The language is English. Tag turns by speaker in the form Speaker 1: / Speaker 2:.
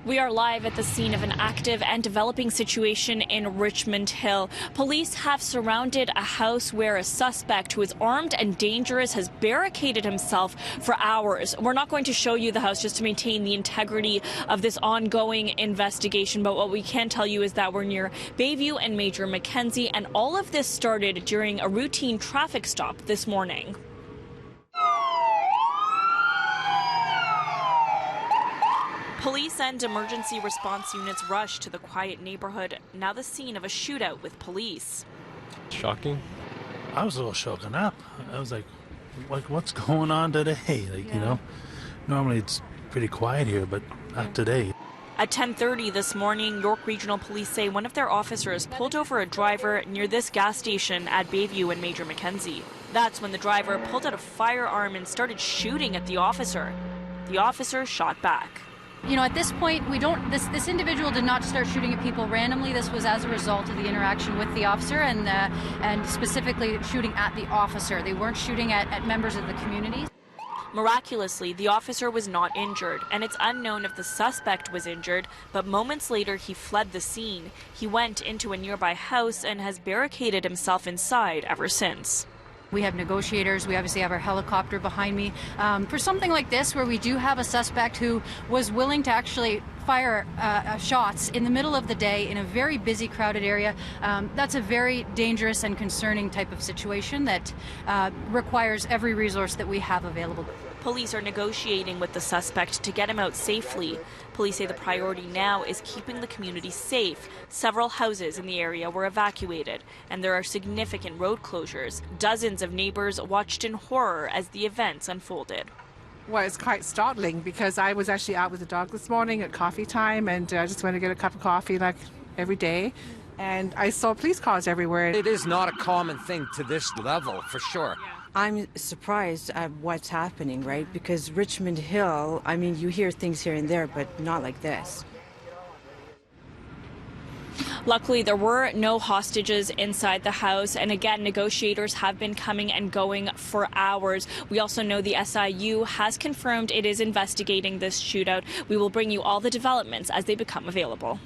Speaker 1: We are live at the scene of an active and developing situation in Richmond Hill. Police have surrounded a house where a suspect who is armed and dangerous has barricaded himself for hours. We're not going to show you the house just to maintain the integrity of this ongoing investigation, but what we can tell you is that we're near Bayview and Major Mackenzie, and all of this started during a routine traffic stop this morning. Police and emergency response units rushed to the quiet neighborhood, now the scene of a shootout with police.
Speaker 2: Shocking.
Speaker 3: I was a little shaken up. I was like what's going on today? You know, normally it's pretty quiet here, but not today.
Speaker 1: At 10:30 this morning, York Regional Police say one of their officers pulled over a driver near this gas station at Bayview and Major Mackenzie. That's when the driver pulled out a firearm and started shooting at the officer. The officer shot back.
Speaker 4: You know, at this point, this individual did not start shooting at people randomly. This was as a result of the interaction with the officer and specifically shooting at the officer. They weren't shooting at members of the community.
Speaker 1: Miraculously, the officer was not injured, and it's unknown if the suspect was injured, but moments later he fled the scene. He went into a nearby house and has barricaded himself inside ever since.
Speaker 4: We have negotiators. We obviously have our helicopter behind me. For something like this, where we do have a suspect who was willing to actually fire shots in the middle of the day in a very busy, crowded area, that's a very dangerous and concerning type of situation that requires every resource that we have available.
Speaker 1: Police are negotiating with the suspect to get him out safely. Police say the priority now is keeping the community safe. Several houses in the area were evacuated, and there are significant road closures. Dozens of neighbors watched in horror as the events unfolded.
Speaker 5: Well, it's quite startling because I was actually out with the dog this morning at coffee time, and I just went to get a cup of coffee like every day, and I saw police cars everywhere.
Speaker 6: It is not a common thing to this level, for sure.
Speaker 7: I'm surprised at what's happening, right? Because Richmond Hill, I mean, you hear things here and there, but not like this.
Speaker 1: Luckily, there were no hostages inside the house, and again, negotiators have been coming and going for hours. We also know the SIU has confirmed it is investigating this shootout. We will bring you all the developments as they become available.